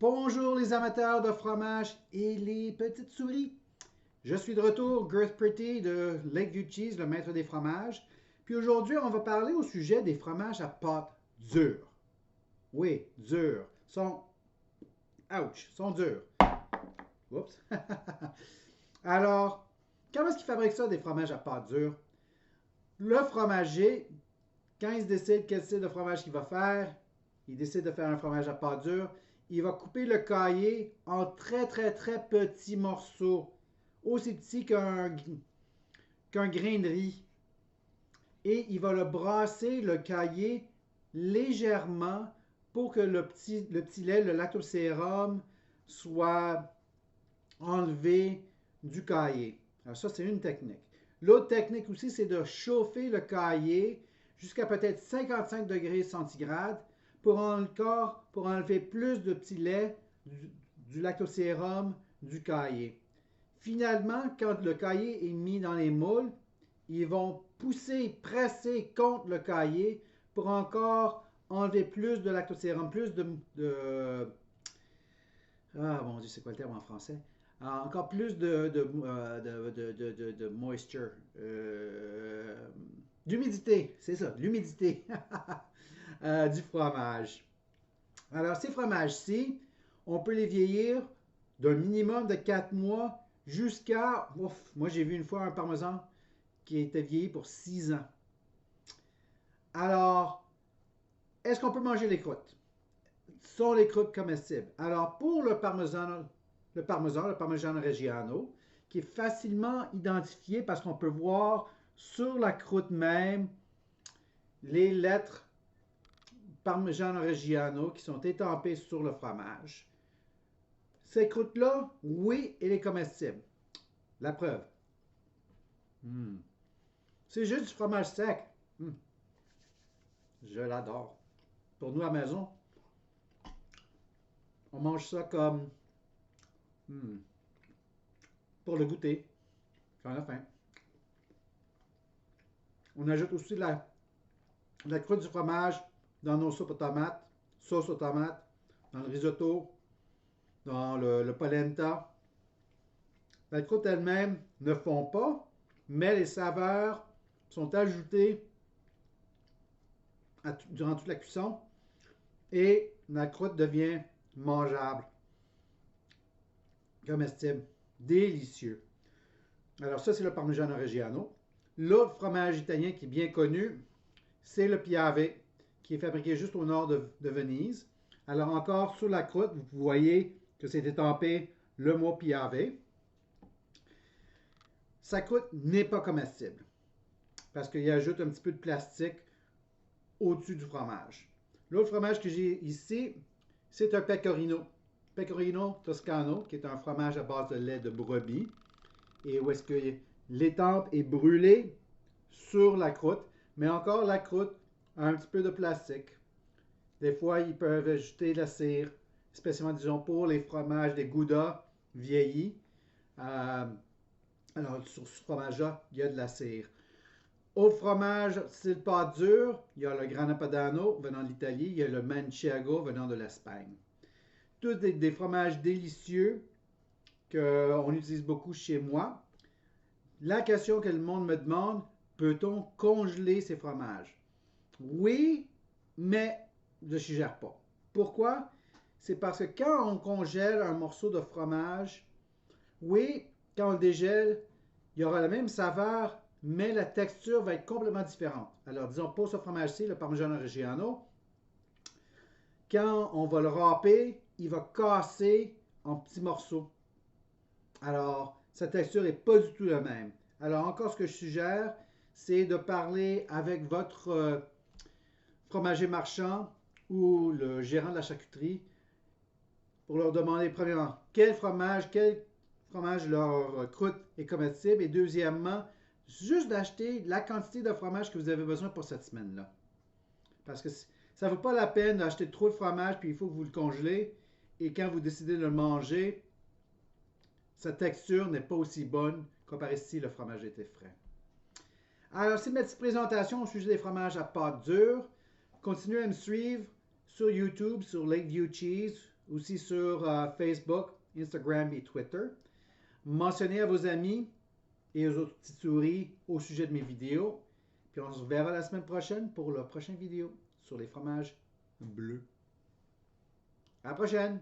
Bonjour les amateurs de fromage et les petites souris. Je suis de retour, Girth Pretty de Lakeview Cheese, le maître des fromages. Puis aujourd'hui, on va parler au sujet des fromages à pâte dure. Oui, durs. Sont durs. Oups. Alors, comment est-ce qu'ils fabriquent ça, des fromages à pâte dure? Le fromager, quand il se décide quel style de fromage qu'il va faire, il décide de faire un fromage à pâte dure, il va couper le caillé en très petits morceaux, aussi petits qu'un grain de riz. Et il va le brasser, le caillé, légèrement pour que le petit lait, le lactosérum, soit enlevé du caillé. Alors ça, c'est une technique. L'autre technique aussi, c'est de chauffer le caillé jusqu'à peut-être 55 degrés centigrades pour enlever plus de petits laits du lactosérum du caillé. Finalement, quand le caillé est mis dans les moules, ils vont presser contre le caillé pour encore enlever plus de lactosérum, plus ah mon Dieu, c'est quoi le terme en français? Encore plus de moisture. D'humidité, c'est ça, l'humidité du fromage. Alors, ces fromages-ci, on peut les vieillir d'un minimum de 4 mois jusqu'à... Moi, j'ai vu une fois un parmesan qui était vieilli pour 6 ans. Alors, est-ce qu'on peut manger les croûtes? Sont les croûtes comestibles? Alors, pour le Parmigiano Reggiano, qui est facilement identifié parce qu'on peut voir sur la croûte même les lettres Parmigiano Reggiano qui sont étampées sur le fromage. Ces croûtes-là, oui, elle est comestible. La preuve. C'est juste du fromage sec. Je l'adore. Pour nous à la maison, on mange ça comme pour le goûter. Quand on a faim. On ajoute aussi la croûte du fromage dans nos soupes aux tomates, sauce aux tomates, dans le risotto, dans le polenta. La croûte elle-même ne fond pas, mais les saveurs sont ajoutées durant toute la cuisson et la croûte devient mangeable, comestible, délicieux. Alors ça, c'est le Parmigiano Reggiano. L'autre fromage italien qui est bien connu, c'est le Piave, qui est fabriqué juste au nord de Venise. Alors encore, sur la croûte, vous voyez que c'est étampé le mot Piave. Sa croûte n'est pas comestible parce qu'il ajoute un petit peu de plastique au-dessus du fromage. L'autre fromage que j'ai ici, c'est un pecorino. Pecorino Toscano, qui est un fromage à base de lait de brebis. Et où est-ce que l'étampe est brûlée sur la croûte, mais encore la croûte a un petit peu de plastique. Des fois, ils peuvent ajouter de la cire, spécialement, disons, pour les fromages des Gouda vieillis. Alors, sur ce fromage-là, il y a de la cire. Autre fromage, style pâte dure, il y a le Grana Padano venant de l'Italie, il y a le Manchego venant de l'Espagne. Tous des fromages délicieux qu'on utilise beaucoup chez moi. La question que le monde me demande, peut-on congeler ces fromages? Oui, mais je ne suggère pas. Pourquoi? C'est parce que quand on congèle un morceau de fromage, oui, quand on le dégèle, il y aura la même saveur, mais la texture va être complètement différente. Alors, disons, pour ce fromage-ci, le Parmigiano Reggiano, quand on va le râper, il va casser en petits morceaux. Alors, sa texture n'est pas du tout la même. Alors, encore, ce que je suggère, c'est de parler avec votre fromager marchand ou le gérant de la charcuterie pour leur demander, premièrement, quel fromage leur croûte est comestible, et deuxièmement, juste d'acheter la quantité de fromage que vous avez besoin pour cette semaine-là. Parce que ça ne vaut pas la peine d'acheter trop de fromage, puis il faut que vous le congelez, et quand vous décidez de le manger, sa texture n'est pas aussi bonne comparé si le fromage était frais. Alors, c'est ma petite présentation au sujet des fromages à pâte dure. Continuez à me suivre sur YouTube, sur Lakeview Cheese, aussi sur Facebook, Instagram et Twitter. Mentionnez à vos amis et aux autres petites souris au sujet de mes vidéos. Puis on se reverra la semaine prochaine pour la prochaine vidéo sur les fromages bleus. À la prochaine!